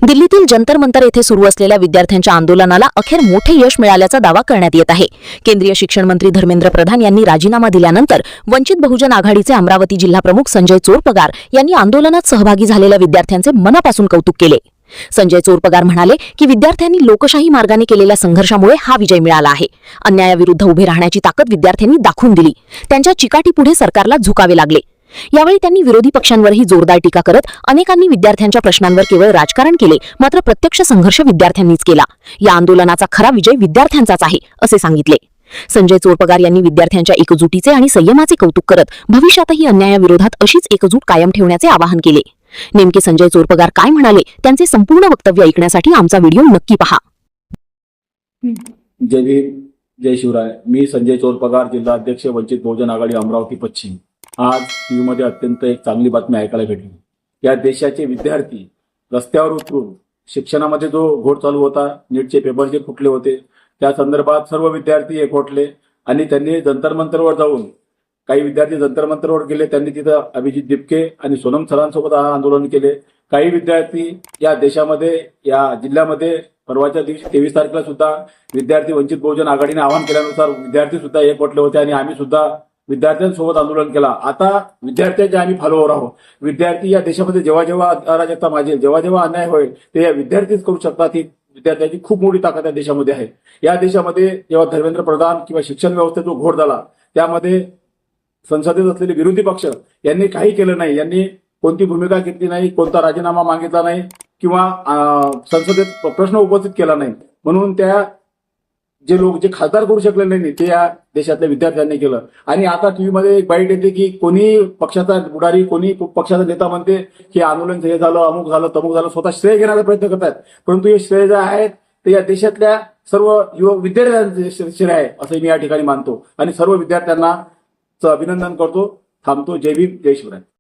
दिल्लीतील जंतर मंतर येथे सुरू असलेल्या विद्यार्थ्यांच्या आंदोलनाला अखेर मोठे यश मिळाल्याचा दावा करण्यात येत आहे। केंद्रीय शिक्षण मंत्री धर्मेंद्र प्रधान यांनी राजीनामा दिल्यानंतर वंचित बहुजन आघाडीचे अमरावती जिल्हा प्रमुख संजय चोरपगार यांनी आंदोलनात सहभागी झालेल्या विद्यार्थ्यांचे मनापासून कौतुक केले। संजय चोरपगार म्हणाले की विद्यार्थ्यांनी लोकशाही मार्गाने केलेल्या संघर्षामुळे हा विजय मिळाला आहे। अन्यायाविरुद्ध उभे राहण्याची ताकद विद्यार्थ्यांनी दाखवून दिली। त्यांच्या चिकाटीपुढे सरकारला झुकावे लागले। यावेळी त्यांनी विरोधी पक्षांवरही जोरदार टीका करत अनेकांनी विद्यार्थ्यांच्या प्रश्नांवर केवळ राजकारण केले, मात्र प्रत्यक्ष संघर्ष विद्यार्थ्यांनीच केला। या आंदोलनाचा खरा विजय विद्यार्थ्यांचाच आहे असे सांगितले। संजय चोरपगार यांनी विद्यार्थ्यांच्या एकजुटीचे आणि संयमाचे कौतुक करत भविष्यातही अन्यायाविरोधात अशीच एकजूट कायम ठेवण्याचे आवाहन केले। नेमके संजय चोरपगार काय म्हणाले त्यांचे संपूर्ण वक्तव्य ऐकण्यासाठी आमचा व्हिडिओ नक्की पहा। जय भीम, जय शिवराय। मी संजय चोरपगार, जिल्हा अध्यक्ष, वंचित बहुजन आघाडी, अमरावती पश्चिम। आज टीव्ही मध्ये अत्यंत एक चांगली बातमी ऐकायला भेटली। या देशाचे विद्यार्थी रस्त्यावर उतरून शिक्षणामध्ये जो घोळ चालू होता, नीटचे पेपर जे फुटले होते, त्या संदर्भात सर्व विद्यार्थी एकवटले आणि त्यांनी जंतर मंतरवर जाऊन, काही विद्यार्थी जंतर मंतरवर गेले, त्यांनी तिथं अभिजित दिपके आणि सोनम सरांसोबत आंदोलन केले। काही विद्यार्थी या देशामध्ये, या जिल्ह्यामध्ये परवाच्या दिवशी 23 तारखेला सुद्धा विद्यार्थी वंचित बहुजन आघाडीने आवाहन केल्यानुसार विद्यार्थी सुद्धा एकवटले होते आणि आम्ही सुद्धा विद्यार्थ्यांसोबत आंदोलन केला। आता विद्यार्थ्यांचे आम्ही फॉलोअर आहोत। विद्यार्थी या देशामध्ये जेव्हा जेव्हा अराजकता माजेल, जेव्हा जेव्हा अन्याय होईल, ते या विद्यार्थीच करू शकतात। ही विद्यार्थ्यांची खूप मोठी ताकद या देशामध्ये आहे। या देशामध्ये जेव्हा धर्मेंद्र प्रधान किंवा शिक्षण व्यवस्थेत जो घोळ झाला, त्यामध्ये संसदेत असलेले विरोधी पक्ष यांनी काही केलं नाही, यांनी कोणती भूमिका घेतली नाही, कोणता राजीनामा मागितला नाही किंवा संसदेत प्रश्न उपस्थित केला नाही। म्हणून त्या जे लोक जे खासदार करू शकले नाही, ते या देशातल्या विद्यार्थ्यांनी केलं। आणि आता टीव्ही मध्ये एक बाईट येते की कोणी पक्षाचा बुडारी, कोणी पक्षाचा नेता म्हणते की आंदोलन हे झालं, अमुक झालं, तमुक झालं, स्वतः श्रेय घेण्याचा प्रयत्न करतात। परंतु हे श्रेय जे आहे ते या देशातल्या सर्व युवक विद्यार्थ्यांचे श्रेय आहे असं मी या ठिकाणी मानतो आणि सर्व विद्यार्थ्यांना अभिनंदन करतो। थांबतो। जय भीम, जय शिवराय।